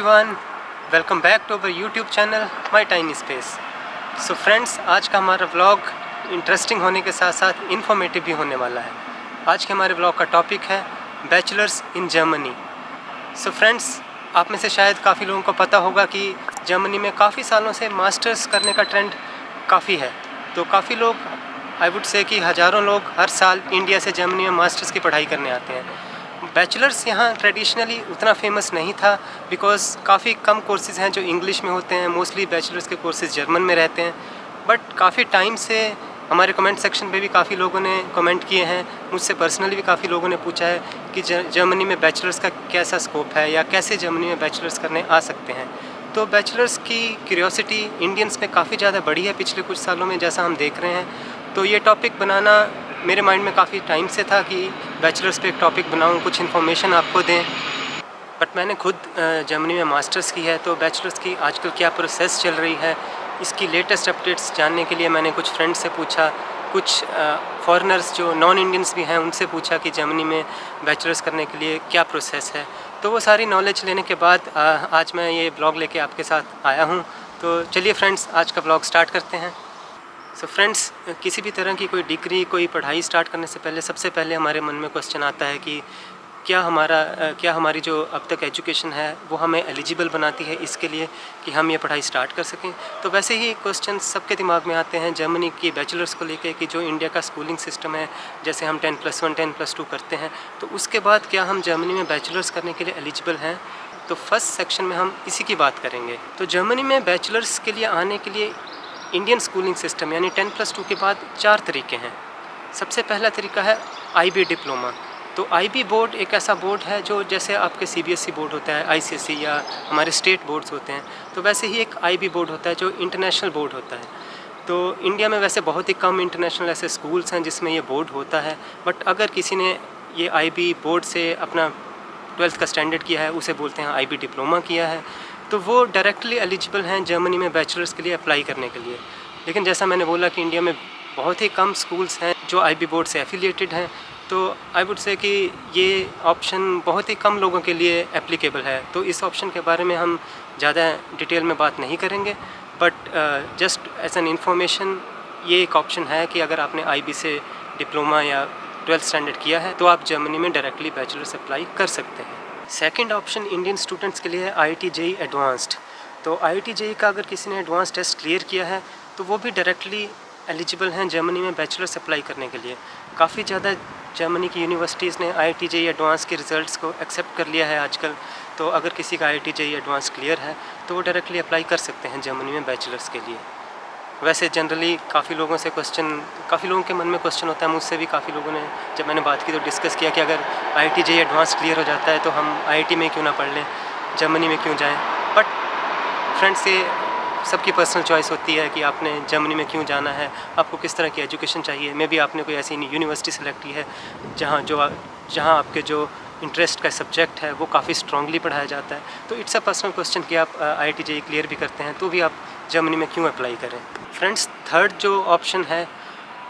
Everyone, welcome back to our YouTube channel my tiny space. So friends, आज का हमारा vlog interesting होने के साथ साथ इन्फॉर्मेटिव भी होने वाला है। आज के हमारे व्लॉग का टॉपिक है bachelors in Germany. So friends, आप में से शायद काफ़ी लोगों को पता होगा कि जर्मनी में काफ़ी सालों से मास्टर्स करने का ट्रेंड काफ़ी है। तो काफ़ी लोग, आई वुड से कि हज़ारों लोग हर साल इंडिया से जर्मनी में मास्टर्स की पढ़ाई करने आते हैं। बैचलर्स यहाँ ट्रेडिशनली उतना फेमस नहीं था बिकॉज़ काफ़ी कम कोर्सेज़ हैं जो इंग्लिश में होते हैं। मोस्टली बैचलर्स के कोर्सेज़ जर्मन में रहते हैं। बट काफ़ी टाइम से हमारे कमेंट सेक्शन पे भी काफ़ी लोगों ने कमेंट किए हैं, मुझसे पर्सनली भी काफ़ी लोगों ने पूछा है कि जर्मनी में बैचलर्स का कैसा स्कोप है या कैसे जर्मनी में बैचलर्स करने आ सकते हैं। तो बैचलर्स की क्यूरियोसिटी इंडियंस में काफ़ी ज़्यादा बढ़ी है पिछले कुछ सालों में, जैसा हम देख रहे हैं। तो ये टॉपिक बनाना मेरे माइंड में काफ़ी टाइम से था कि बैचलर्स पे एक टॉपिक बनाऊं, कुछ इन्फॉर्मेशन आपको दें। बट मैंने खुद जर्मनी में मास्टर्स की है, तो बैचलर्स की आजकल क्या प्रोसेस चल रही है, इसकी लेटेस्ट अपडेट्स जानने के लिए मैंने कुछ फ्रेंड्स से पूछा, कुछ फॉरेनर्स जो नॉन इंडियंस भी हैं उनसे पूछा कि जर्मनी में बैचलर्स करने के लिए क्या प्रोसेस है। तो वो सारी नॉलेज लेने के बाद आज मैं ये ब्लॉग लेके आपके साथ आया हूँ। तो चलिए फ्रेंड्स, आज का ब्लॉग स्टार्ट करते हैं। सो फ्रेंड्स, किसी भी तरह की कोई डिग्री, कोई पढ़ाई स्टार्ट करने से पहले सबसे पहले हमारे मन में क्वेश्चन आता है कि क्या हमारी जो अब तक एजुकेशन है वो हमें एलिजिबल बनाती है इसके लिए कि हम ये पढ़ाई स्टार्ट कर सकें। तो वैसे ही क्वेश्चन सबके दिमाग में आते हैं जर्मनी की बैचलर्स को लेके कि जो इंडिया का स्कूलिंग सिस्टम है, जैसे हम 10+1 10+2 करते हैं, तो उसके बाद क्या हम जर्मनी में बैचलर्स करने के लिए एलिजिबल हैं। तो फर्स्ट सेक्शन में हम इसी की बात करेंगे। तो जर्मनी में बैचलर्स के लिए आने के लिए इंडियन स्कूलिंग सिस्टम यानी 10+2 के बाद 4 तरीके हैं। सबसे पहला तरीका है IB डिप्लोमा। तो IB बोर्ड एक ऐसा बोर्ड है जो जैसे आपके CBSE बोर्ड होता है, ICSE या हमारे स्टेट बोर्ड्स होते हैं, तो वैसे ही एक IB बोर्ड होता है जो इंटरनेशनल बोर्ड होता है। तो इंडिया में वैसे बहुत ही कम इंटरनेशनल ऐसे स्कूल्स हैं जिसमें ये बोर्ड होता है। बट अगर किसी ने ये IB बोर्ड से अपना 12th का स्टैंडर्ड किया है, उसे बोलते हैं IB डिप्लोमा किया है, तो वो डायरेक्टली एलिजिबल हैं जर्मनी में बैचलर्स के लिए अप्लाई करने के लिए। लेकिन जैसा मैंने बोला कि इंडिया में बहुत ही कम स्कूल्स हैं जो IB बोर्ड से एफिलिएटेड हैं, तो आई वुड से कि ये ऑप्शन बहुत ही कम लोगों के लिए एप्लीकेबल है। तो इस ऑप्शन के बारे में हम ज़्यादा डिटेल में बात नहीं करेंगे, but just as an information ये एक ऑप्शन है कि अगर आपने IB से डिप्लोमा या 12th स्टैंडर्ड किया है तो आप जर्मनी में डायरेक्टली बैचलर्स अप्लाई कर सकते हैं। सेकंड ऑप्शन इंडियन स्टूडेंट्स के लिए है IIT JEE एडवांस्ड। तो IIT JEE का अगर किसी ने एडवांस टेस्ट क्लियर किया है तो वो भी डायरेक्टली एलिजिबल हैं जर्मनी में बैचलर्स अप्लाई करने के लिए। काफ़ी ज़्यादा जर्मनी की यूनिवर्सिटीज़ ने IIT JEE एडवांस के रिज़ल्ट्स को एक्सेप्ट कर लिया है आजकल। तो अगर किसी का IIT JEE एडवांस क्लियर है तो वो डायरेक्टली अप्लाई कर सकते हैं जर्मनी में बैचलर्स के लिए। वैसे जनरली काफ़ी लोगों के मन में क्वेश्चन होता है, मुझसे भी काफ़ी लोगों ने जब मैंने बात की तो डिस्कस किया कि अगर IIT JEE एडवांस क्लियर हो जाता है तो हम IIT में क्यों ना पढ़ लें, जर्मनी में क्यों जाएं। बट फ्रेंड्स, ये सबकी पर्सनल चॉइस होती है कि आपने जर्मनी में क्यों जाना है, आपको किस तरह की एजुकेशन चाहिए। मे बी आपने कोई ऐसी यूनिवर्सिटी सेलेक्ट की है जहाँ आपके जो इंटरेस्ट का सब्जेक्ट है वो काफ़ी स्ट्रांगली पढ़ाया जाता है। तो इट्स अ पर्सनल क्वेश्चन कि आप IIT JEE क्लियर भी करते हैं तो भी आप जर्मनी में क्यों अप्लाई करें। फ्रेंड्स, थर्ड जो ऑप्शन है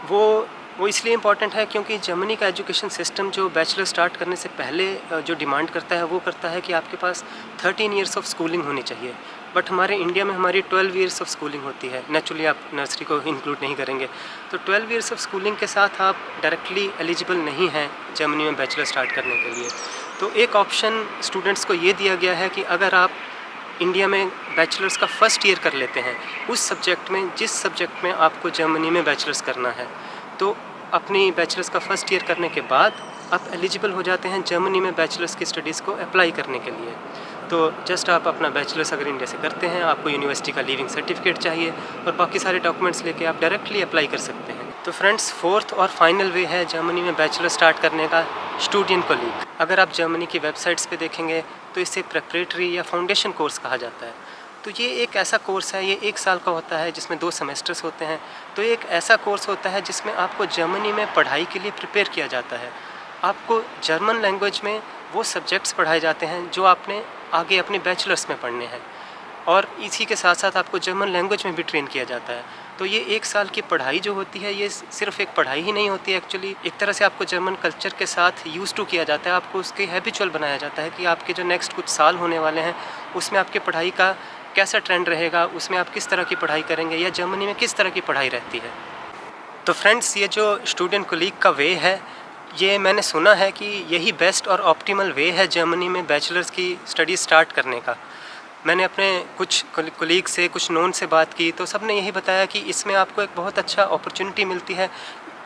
वो इसलिए इम्पॉर्टेंट है क्योंकि जर्मनी का एजुकेशन सिस्टम जो बैचलर स्टार्ट करने से पहले जो डिमांड करता है वो करता है कि आपके पास 13 ईयर्स ऑफ स्कूलिंग होनी चाहिए। बट हमारे इंडिया में हमारी 12 ईयर्स ऑफ स्कूलिंग होती है। नेचुरली आप नर्सरी को इंक्लूड नहीं करेंगे, तो 12 ईयर्स ऑफ स्कूलिंग के साथ आप डायरेक्टली एलिजिबल नहीं हैं जर्मनी में बैचलर स्टार्ट करने के लिए। तो एक ऑप्शन स्टूडेंट्स को ये दिया गया है कि अगर आप इंडिया में बैचलर्स का फर्स्ट ईयर कर लेते हैं उस सब्जेक्ट में जिस सब्जेक्ट में आपको जर्मनी में बैचलर्स करना है, तो अपनी बैचलर्स का फर्स्ट ईयर करने के बाद आप एलिजिबल हो जाते हैं जर्मनी में बैचलर्स की स्टडीज़ को अप्लाई करने के लिए। तो जस्ट आप अपना बैचलर्स अगर इंडिया से करते हैं, आपको यूनिवर्सिटी का लीविंग सर्टिफिकेट चाहिए और बाकी सारे डॉक्यूमेंट्स लेके आप डायरेक्टली अप्लाई कर सकते हैं। तो फ्रेंड्स, फोर्थ और फाइनल वे है जर्मनी में बैचलर स्टार्ट करने का स्टूडेंट-कोलीग। अगर आप जर्मनी की वेबसाइट्स पे देखेंगे तो इसे प्रेपरेटरी या फाउंडेशन कोर्स कहा जाता है। तो ये एक ऐसा कोर्स है, ये 1 साल का होता है जिसमें 2 सेमेस्टर्स होते हैं। तो एक ऐसा कोर्स होता है जिसमें आपको जर्मनी में पढ़ाई के लिए प्रिपेयर किया जाता है। आपको जर्मन लैंग्वेज में वो सब्जेक्ट्स पढ़ाए जाते हैं जो आपने आगे अपने बैचलर्स में पढ़ने हैं, और इसी के साथ साथ आपको जर्मन लैंग्वेज में भी ट्रेन किया जाता है। तो ये 1 साल की पढ़ाई जो होती है ये सिर्फ एक पढ़ाई ही नहीं होती है। एक्चुअली एक तरह से आपको जर्मन कल्चर के साथ यूज़ टू किया जाता है, आपको उसके हैबिचुअल बनाया जाता है कि आपके जो नेक्स्ट कुछ साल होने वाले हैं उसमें आपकी पढ़ाई का कैसा ट्रेंड रहेगा, उसमें आप किस तरह की पढ़ाई करेंगे, या जर्मनी में किस तरह की पढ़ाई रहती है। तो फ्रेंड्स, ये जो स्टूडेंट कोलीग का वे है, ये मैंने सुना है कि यही बेस्ट और ऑप्टिमल वे है जर्मनी में बैचलर्स की स्टडी स्टार्ट करने का। मैंने अपने कुछ कोलीग से, कुछ नोन से बात की, तो सब ने यही बताया कि इसमें आपको एक बहुत अच्छा अपॉर्चुनिटी मिलती है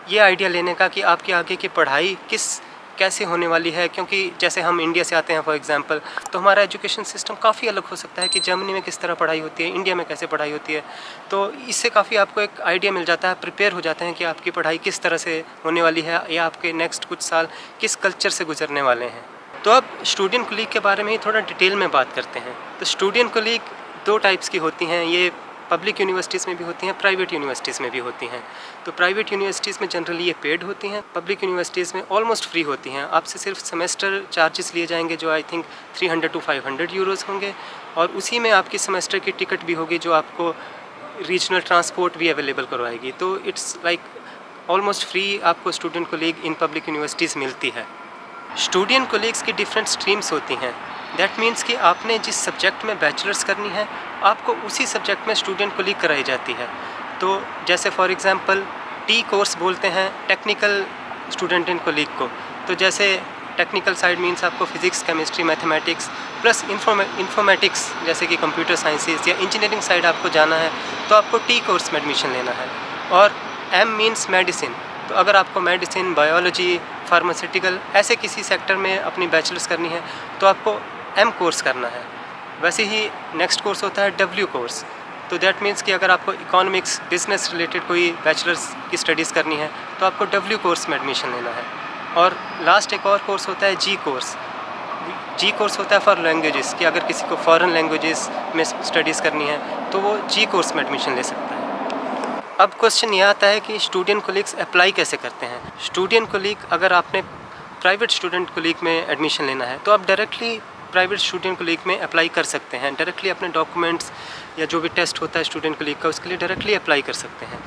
ये आइडिया लेने का कि आपकी आगे की पढ़ाई कैसे होने वाली है। क्योंकि जैसे हम इंडिया से आते हैं फॉर एग्जांपल, तो हमारा एजुकेशन सिस्टम काफ़ी अलग हो सकता है कि जर्मनी में किस तरह पढ़ाई होती है, इंडिया में कैसे पढ़ाई होती है। तो इससे काफ़ी आपको एक आइडिया मिल जाता है, प्रिपेयर हो जाते हैं कि आपकी पढ़ाई किस तरह से होने वाली है, या आपके नेक्स्ट कुछ साल किस कल्चर से गुजरने वाले हैं। तो अब स्टूडेंट कोलीग के बारे में ही थोड़ा डिटेल में बात करते हैं। तो स्टूडेंट कोलीग 2 टाइप्स की होती हैं। ये पब्लिक यूनिवर्सिटीज़ में भी होती हैं, प्राइवेट यूनिवर्सिटीज़ में भी होती हैं। तो प्राइवेट यूनिवर्सिटीज़ में जनरली ये पेड होती हैं, पब्लिक यूनिवर्सिटीज़ में ऑलमोस्ट फ्री होती हैं। आपसे सिर्फ सेमेस्टर चार्जेस लिए जाएंगे जो आई थिंक 300 to 500 यूरोज़ होंगे, और उसी में आपकी सेमेस्टर की टिकट भी होगी जो आपको रीजनल ट्रांसपोर्ट भी अवेलेबल करवाएगी। तो इट्स लाइक ऑलमोस्ट फ्री आपको student colleague in public universities मिलती है। स्टूडेंट कोलीग्स की डिफरेंट स्ट्रीम्स होती हैं। दैट मीन्स कि आपने जिस सब्जेक्ट में बैचलर्स करनी है, आपको उसी सब्जेक्ट में स्टूडेंट कोलीग कराई जाती है। तो जैसे फॉर एग्जांपल टी कोर्स बोलते हैं टेक्निकल स्टूडेंट इन कोलीग को। तो जैसे टेक्निकल साइड मीन्स आपको physics, chemistry, mathematics plus informatics जैसे कि कंप्यूटर साइंसेज या इंजीनियरिंग साइड आपको जाना है, तो आपको टी कोर्स में एडमिशन लेना है। और एम मीन्स मेडिसिन, तो अगर आपको मेडिसिन, बायोलॉजी, फार्मास्यूटिकल ऐसे किसी सेक्टर में अपनी बैचलर्स करनी है तो आपको एम कोर्स करना है। वैसे ही नेक्स्ट कोर्स होता है डब्ल्यू कोर्स। तो दैट मीन्स कि अगर आपको इकोनॉमिक्स, बिजनेस रिलेटेड कोई बैचलर्स की स्टडीज़ करनी है तो आपको डब्ल्यू कोर्स में एडमिशन लेना है। और लास्ट एक और कोर्स होता है जी कोर्स। जी कोर्स होता है फॉर लैंग्वेजेस, कि अगर किसी को फॉरेन लैंग्वेजेस में स्टडीज़ करनी है तो वो जी कोर्स में एडमिशन ले सकता है। अब क्वेश्चन ये आता है कि स्टूडेंट कोलीग्स अप्लाई कैसे करते हैं। स्टूडेंट कोलीग, अगर आपने प्राइवेट स्टूडेंट कोलीग में एडमिशन लेना है तो आप डायरेक्टली प्राइवेट स्टूडेंट कोलीग में अप्लाई कर सकते हैं। डायरेक्टली अपने डॉक्यूमेंट्स या जो भी टेस्ट होता है स्टूडेंट कोलीग का, उसके लिए डायरेक्टली अप्लाई कर सकते हैं।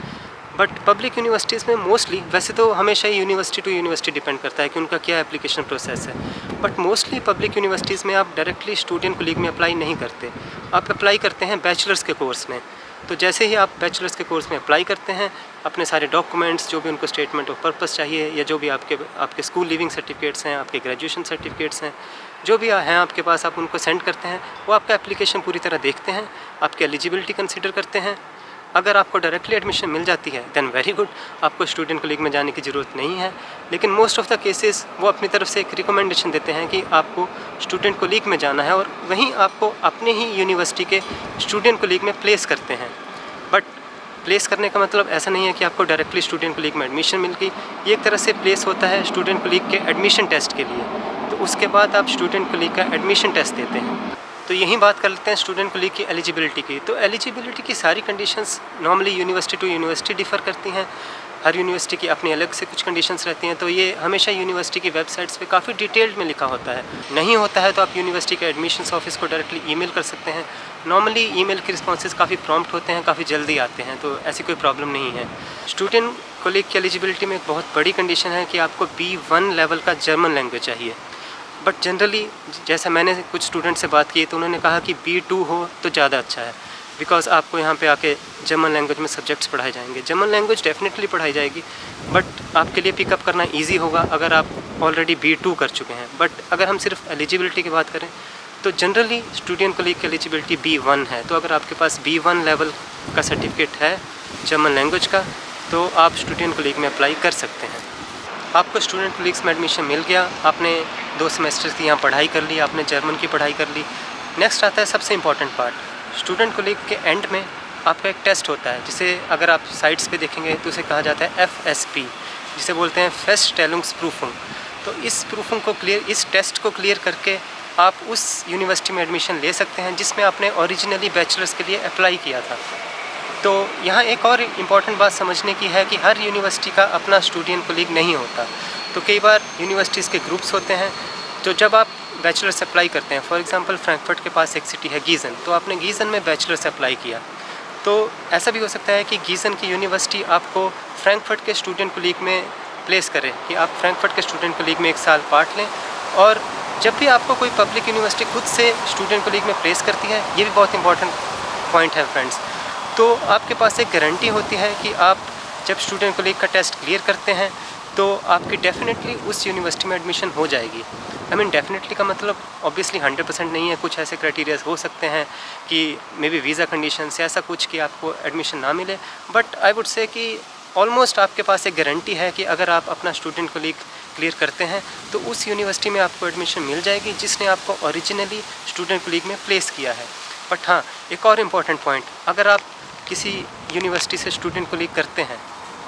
बट पब्लिक यूनिवर्सिटीज़ में मोस्टली, वैसे तो हमेशा ही यूनिवर्सिटी टू यूनिवर्सिटी डिपेंड करता है कि उनका क्या एप्लीकेशन प्रोसेस है, बट मोस्टली पब्लिक यूनिवर्सिटीज़ में आप डायरेक्टली स्टूडेंट कोलीग में अप्लाई नहीं करते। आप अप्लाई करते हैं बैचलर्स के कोर्स में। तो जैसे ही आप बैचलर्स के कोर्स में अप्लाई करते हैं, अपने सारे डॉक्यूमेंट्स, जो भी उनको स्टेटमेंट ऑफ पर्पस चाहिए, या जो भी आपके स्कूल लिविंग सर्टिफिकेट्स हैं, आपके ग्रेजुएशन सर्टिफिकेट्स हैं, जो भी हैं आपके पास, आप उनको सेंड करते हैं। वो आपका एप्लीकेशन पूरी तरह देखते हैं, आपकी एलिजिबिलिटी कंसिडर करते हैं। अगर आपको डायरेक्टली एडमिशन मिल जाती है देन वेरी गुड, आपको स्टूडेंट कोलीग में जाने की ज़रूरत नहीं है। लेकिन मोस्ट ऑफ द केसेस वो अपनी तरफ से एक रिकमेंडेशन देते हैं कि आपको स्टूडेंट कोलीग में जाना है, और वहीं आपको अपने ही यूनिवर्सिटी के स्टूडेंट कोलीग में प्लेस करते हैं। बट प्लेस करने का मतलब ऐसा नहीं है कि आपको डायरेक्टली स्टूडेंट कोलीग में एडमिशन मिल गई। ये एक तरह से प्लेस होता है स्टूडेंट कोलीग के एडमिशन टेस्ट के लिए। तो उसके बाद आप स्टूडेंट कोलीग का एडमिशन टेस्ट देते हैं। तो यहीं बात कर लेते हैं स्टूडेंट कोलीग की एलिजिबिलिटी की। तो एलिजिबिलिटी की सारी conditions normally university to university differ करती हैं। हर यूनिवर्सिटी की अपनी अलग से कुछ कंडीशंस रहती हैं। तो ये हमेशा यूनिवर्सिटी की वेबसाइट्स पे काफ़ी डिटेल्ड में लिखा होता है। नहीं होता है तो आप यूनिवर्सिटी के एडमिशन्स ऑफिस को डायरेक्टली ईमेल कर सकते हैं। नॉर्मली ईमेल के रिस्पॉन्सेज काफ़ी प्रॉम्प्ट होते हैं, काफ़ी जल्दी आते हैं, तो ऐसी कोई प्रॉब्लम नहीं है। स्टूडेंट कोलीग की एलिजिबिलिटी में एक बहुत बड़ी कंडीशन है कि आपको B1 लेवल का जर्मन लैंग्वेज चाहिए। बट जनरली जैसा मैंने कुछ स्टूडेंट से बात की तो उन्होंने कहा कि B2 हो तो ज़्यादा अच्छा है, बिकॉज़ आपको यहाँ पे आके जर्मन लैंग्वेज में सब्जेक्ट्स पढ़ाए जाएंगे। जर्मन लैंग्वेज डेफिनेटली पढ़ाई जाएगी, बट आपके लिए पिकअप करना इजी होगा अगर आप ऑलरेडी B2 कर चुके हैं। बट अगर हम सिर्फ एलिजिबिलिटी की बात करें तो जनरली स्टूडेंट कोलीग की एलिजिबिलिटी B1 है। तो अगर आपके पास B1 लेवल का सर्टिफिकेट है जर्मन लैंग्वेज का, तो आप स्टूडेंट कोलीग में अप्लाई कर सकते हैं। आपको स्टूडेंट कोलीग्स में एडमिशन मिल गया, आपने 2 सेमेस्टर्स की यहाँ पढ़ाई कर ली, आपने जर्मन की पढ़ाई कर ली। नेक्स्ट आता है सबसे इम्पॉर्टेंट पार्ट। स्टूडेंट कोलीग के एंड में आपका एक टेस्ट होता है, जिसे अगर आप साइट्स पे देखेंगे तो उसे कहा जाता है FSP, जिसे बोलते हैं फेस्टस्टेलुंग्सप्रूफुंग। तो इस टेस्ट को क्लियर करके आप उस यूनिवर्सिटी में एडमिशन ले सकते हैं जिसमें आपने ओरिजिनली बैचलर्स के लिए अप्लाई किया था। तो यहाँ एक और इम्पॉर्टेंट बात समझने की है कि हर यूनिवर्सिटी का अपना स्टूडेंट कोलीग नहीं होता। तो कई बार यूनिवर्सिटीज़ के ग्रुप्स होते हैं, तो जब आप बैचलर्स अप्लाई करते हैं, फॉर एग्जांपल फ्रैंकफर्ट के पास एक सिटी है गीज़न, तो आपने गीज़न में बैचलर्स अप्लाई किया, तो ऐसा भी हो सकता है कि गीज़न की यूनिवर्सिटी आपको फ्रैंकफर्ट के स्टूडेंट कोलीग में प्लेस करे, कि आप फ्रैंकफर्ट के स्टूडेंट कोलीग में 1 साल पार्ट लें, और जब भी आपको कोई पब्लिक यूनिवर्सिटी खुद से स्टूडेंट कोलीग में प्लेस करती है, ये भी बहुत इंपॉर्टेंट पॉइंट है फ्रेंड्स, तो आपके पास एक गारंटी होती है कि आप जब स्टूडेंट कोलीग का टेस्ट क्लियर करते हैं तो आपकी डेफिनेटली उस यूनिवर्सिटी में एडमिशन हो जाएगी। आई मीन डेफिनेटली का मतलब ऑब्वियसली 100% नहीं है, कुछ ऐसे क्राइटेरियाज हो सकते हैं कि मे बी वीज़ा कंडीशन से ऐसा कुछ कि आपको एडमिशन ना मिले, बट आई वुड से कि ऑलमोस्ट आपके पास एक गारंटी है कि अगर आप अपना स्टूडेंट कोलीग क्लियर करते हैं तो उस यूनिवर्सिटी में आपको एडमिशन मिल जाएगी जिसने आपको ओरिजिनली स्टूडेंट कोलीग में प्लेस किया है। बट हाँ, एक और इम्पॉर्टेंट पॉइंट, अगर आप किसी यूनिवर्सिटी से स्टूडेंट कोलीग करते हैं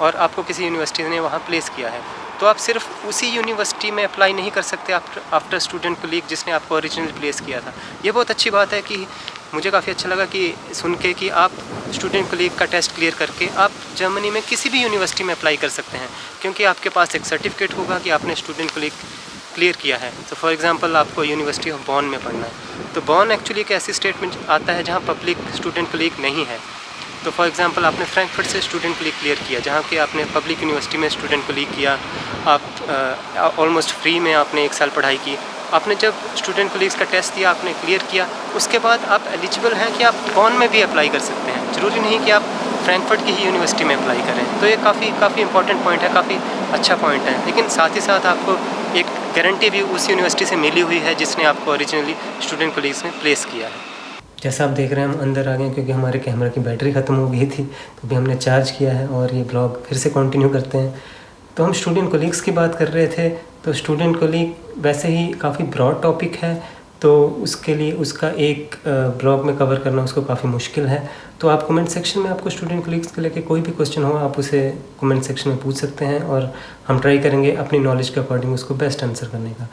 और आपको किसी यूनिवर्सिटी ने वहाँ प्लेस किया है, तो आप सिर्फ उसी यूनिवर्सिटी में अप्लाई नहीं कर सकते आफ्टर स्टूडेंट कोलीग जिसने आपको ओरिजिनल प्लेस किया था। ये बहुत अच्छी बात है कि मुझे काफ़ी अच्छा लगा कि सुन के कि आप स्टूडेंट कोलीग का टेस्ट क्लियर करके आप जर्मनी में किसी भी यूनिवर्सिटी में अप्लाई कर सकते हैं, क्योंकि आपके पास एक सर्टिफिकेट होगा कि आपने स्टूडेंट कोलीग क्लियर किया है। तो फॉर एग्जांपल आपको यूनिवर्सिटी ऑफ बॉन में पढ़ना है, तो बॉन एक्चुअली एक ऐसी स्टेट में आता है जहाँ पब्लिक स्टूडेंट कोलीग नहीं है। तो फॉर एग्जांपल आपने फ्रैंकफर्ट से स्टूडेंट कोलीग क्लियर किया, जहाँ कि आपने पब्लिक यूनिवर्सिटी में स्टूडेंट कोलीग किया, आप ऑलमोस्ट फ्री में आपने 1 साल पढ़ाई की। आपने जब स्टूडेंट कोलीग्स का टेस्ट दिया, आपने क्लियर किया, उसके बाद आप एलिजिबल हैं कि आप बॉन में भी अप्लाई कर सकते हैं। ज़रूरी नहीं कि आप फ्रैंकफर्ट की ही यूनिवर्सिटी में अप्लाई करें। तो ये काफ़ी इंपॉर्टेंट पॉइंट है, काफ़ी अच्छा पॉइंट है। लेकिन साथ ही साथ आपको एक गारंटी भी उस यूनिवर्सिटी से मिली हुई है जिसने आपको ओरिजिनली स्टूडेंट कोलीग्स में प्लेस किया है। जैसा आप देख रहे हैं हम अंदर आ गए क्योंकि हमारे कैमरा की बैटरी ख़त्म हो गई थी, तो अभी हमने चार्ज किया है और ये ब्लॉग फिर से कंटिन्यू करते हैं। तो हम स्टूडेंट कोलीग्स की बात कर रहे थे, तो स्टूडेंट कोलीग वैसे ही काफ़ी ब्रॉड टॉपिक है, तो उसके लिए उसका एक ब्लॉग में कवर करना उसको काफ़ी मुश्किल है। तो आप कमेंट सेक्शन में आपको स्टूडेंट कोलीग्स के लेके कोई भी क्वेश्चन हो, आप उसे कमेंट सेक्शन में पूछ सकते हैं और हम ट्राई करेंगे अपनी नॉलेज के अकॉर्डिंग उसको बेस्ट आंसर करने का।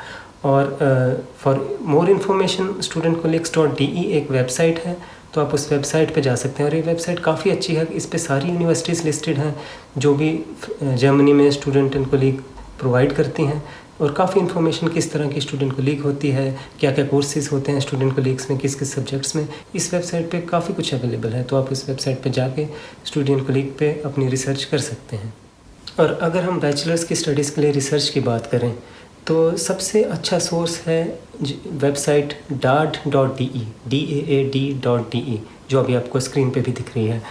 और फॉर मोर इन्फॉर्मेशन studentcolleagues.de एक वेबसाइट है, तो आप उस वेबसाइट पे जा सकते हैं और ये वेबसाइट काफ़ी अच्छी है। इस पे सारी यूनिवर्सिटीज़ लिस्टेड हैं जो भी जर्मनी में स्टूडेंट एंड कोलीग प्रोवाइड करती हैं, और काफ़ी इन्फॉर्मेशन किस तरह की स्टूडेंट कोलीग होती है, क्या क्या कोर्सेज़ होते हैं स्टूडेंट कोलीग्स में, किस किस सब्जेक्ट्स में, इस वेबसाइट पे काफ़ी कुछ अवेलेबल है। तो आप इस वेबसाइट पे जाके स्टूडेंट कोलीग पे अपनी रिसर्च कर सकते हैं। और अगर हम बैचलर्स की स्टडीज़ के लिए रिसर्च की बात करें तो सबसे अच्छा सोर्स है वेबसाइट daad.de, daad.de, जो अभी आपको स्क्रीन पे भी दिख रही है।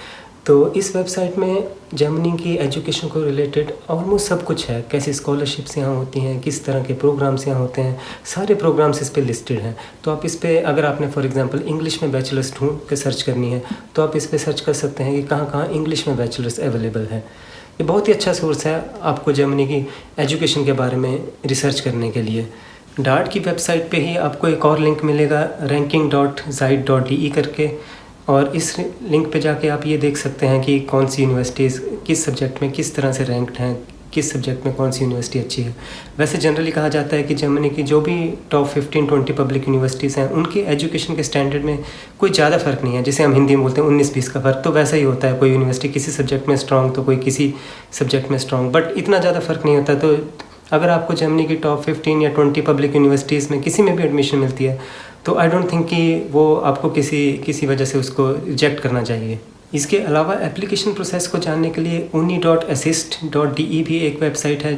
तो इस वेबसाइट में जर्मनी की एजुकेशन को रिलेटेड ऑलमोस्ट सब कुछ है, कैसी स्कॉलरशिप्स यहाँ होती हैं, किस तरह के प्रोग्राम्स यहाँ होते हैं, सारे प्रोग्राम्स इस पे लिस्टेड हैं। तो आप इस पे अगर आपने फॉर एग्जांपल इंग्लिश में बैचलर्स ढूंढ के सर्च करनी है तो आप इस पे सर्च कर सकते हैं कि कहाँ कहाँ इंग्लिश में बैचलर्स अवेलेबल है। ये बहुत ही अच्छा सोर्स है आपको जर्मनी की एजुकेशन के बारे में रिसर्च करने के लिए। डार्ट की वेबसाइट पे ही आपको एक और लिंक मिलेगा ranking.zeit.de करके, और इस लिंक पे जाके आप ये देख सकते हैं कि कौन सी यूनिवर्सिटीज़ किस सब्जेक्ट में किस तरह से रैंक्ड हैं, किस सब्जेक्ट में कौन सी यूनिवर्सिटी अच्छी है। वैसे जनरली कहा जाता है कि जर्मनी की जो भी टॉप 15-20 पब्लिक यूनिवर्सिटीज़ हैं उनके एजुकेशन के स्टैंडर्ड में कोई ज़्यादा फ़र्क नहीं है, जिसे हम हिंदी में बोलते हैं 19-20 का फ़र्क। तो वैसा ही होता है, कोई यूनिवर्सिटी किसी सब्जेक्ट में स्ट्रॉन्ग तो कोई किसी सब्जेक्ट में स्ट्रॉन्ग, बट इतना ज़्यादा फ़र्क नहीं होता। तो अगर आपको जर्मनी की टॉप 15 या 20 पब्लिक यूनिवर्सिटीज़ में किसी में भी एडमिशन मिलती है तो आई डोंट थिंक कि वो आपको किसी वजह से उसको रिजेक्ट करना चाहिए। इसके अलावा एप्लीकेशन प्रोसेस को जानने के लिए uni.assist.de भी एक वेबसाइट है।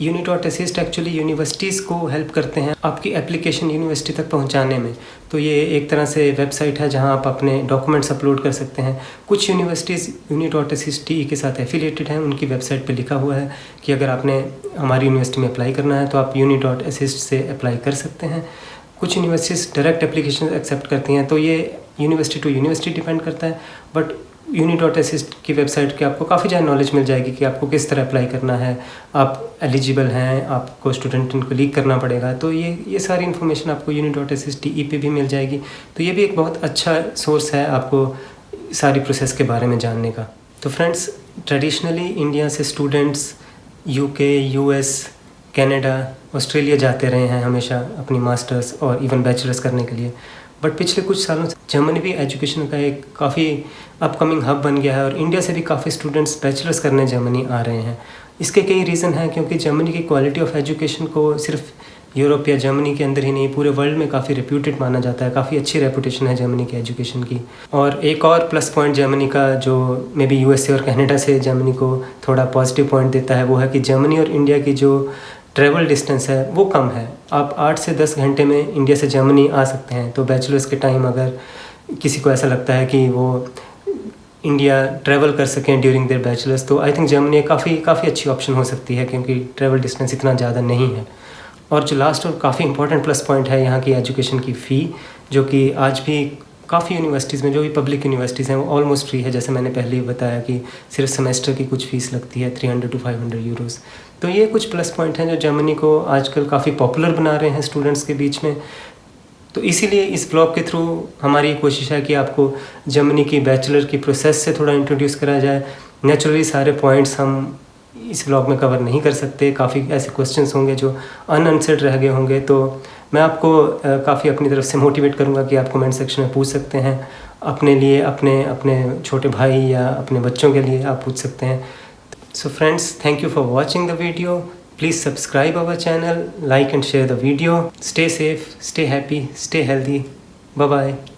uni.assist एक्चुअली यूनिवर्सिटीज़ को हेल्प करते हैं आपकी एप्लीकेशन यूनिवर्सिटी तक पहुंचाने में। तो ये एक तरह से वेबसाइट है जहां आप अपने डॉक्यूमेंट्स अपलोड कर सकते हैं। कुछ यूनिवर्सिटीज़ uni.assist.de के साथ एफिलिएटेड हैं, उनकी वेबसाइट पे लिखा हुआ है कि अगर आपने हमारी यूनिवर्सिटी में अप्लाई करना है तो आप uni.assist से अप्लाई कर सकते हैं। कुछ यूनिवर्सिटीज़ डायरेक्ट एप्लीकेशन एक्सेप्ट करती हैं, तो ये यूनिवर्सिटी टू यूनिवर्सिटी डिपेंड करता है। बट uni.assist की वेबसाइट की आपको काफ़ी ज़्यादा नॉलेज मिल जाएगी कि आपको किस तरह अप्लाई करना है, आप एलिजिबल हैं, आपको स्टूडेंट को लीक करना पड़ेगा। तो ये सारी इन्फॉर्मेशन आपको uni.assist.de पे भी मिल जाएगी। तो ये भी एक बहुत अच्छा सोर्स है आपको सारी प्रोसेस के बारे में जानने का। तो फ्रेंड्स, ट्रेडिशनली इंडिया से students UK, US, Canada, Australia जाते रहे हैं हमेशा अपनी मास्टर्स और इवन बैचलर्स करने के लिए। बट पिछले कुछ सालों से जर्मनी भी एजुकेशन का एक काफ़ी अपकमिंग हब बन गया है और इंडिया से भी काफ़ी स्टूडेंट्स बैचलर्स करने जर्मनी आ रहे हैं। इसके कई रीज़न हैं, क्योंकि जर्मनी की क्वालिटी ऑफ एजुकेशन को सिर्फ यूरोप या जर्मनी के अंदर ही नहीं, पूरे वर्ल्ड में काफ़ी रेप्यूटेड माना जाता है। काफ़ी अच्छी रेपुटेशन है जर्मनी की एजुकेशन की। और एक और प्लस पॉइंट जर्मनी का जो मे बी USA और कनाडा से जर्मनी को थोड़ा पॉजिटिव पॉइंट देता है, वो है कि जर्मनी और इंडिया की जो ट्रैवल डिस्टेंस है वो कम है। आप 8 से 10 घंटे में इंडिया से जर्मनी आ सकते हैं। तो बैचलर्स के टाइम अगर किसी को ऐसा लगता है कि वो इंडिया ट्रैवल कर सकें ड्यूरिंग देयर बैचलर्स, तो आई थिंक जर्मनी काफ़ी अच्छी ऑप्शन हो सकती है, क्योंकि ट्रैवल डिस्टेंस इतना ज़्यादा नहीं है। और जो लास्ट और काफ़ी इंपॉर्टेंट प्लस पॉइंट है यहाँ की एजुकेशन की फ़ी, जो कि आज भी काफ़ी यूनिवर्सिटीज़ में, जो भी पब्लिक यूनिवर्सिटीज़ हैं, वो ऑलमोस्ट फ्री है। जैसे मैंने पहले ही बताया कि सिर्फ सेमेस्टर की कुछ फ़ीस लगती है 300 to 500 यूरोज़। तो ये कुछ प्लस पॉइंट हैं जो जर्मनी को आजकल काफ़ी पॉपुलर बना रहे हैं स्टूडेंट्स के बीच में। तो इसीलिए इस ब्लॉग के थ्रू हमारी कोशिश है कि आपको जर्मनी की बैचलर की प्रोसेस से थोड़ा इंट्रोड्यूस करा जाए। नेचुरली सारे पॉइंट्स हम इस ब्लॉग में कवर नहीं कर सकते, काफ़ी ऐसे क्वेश्चंस होंगे जो अनआंसर्ड रह गए होंगे। तो मैं आपको काफ़ी अपनी तरफ से मोटिवेट करूँगा कि आप कमेंट सेक्शन में पूछ सकते हैं अपने लिए, अपने छोटे भाई या अपने बच्चों के लिए आप पूछ सकते हैं। So friends, thank you for watching the video. Please subscribe our channel, like and share the video. Stay safe, stay happy, stay healthy. Bye bye.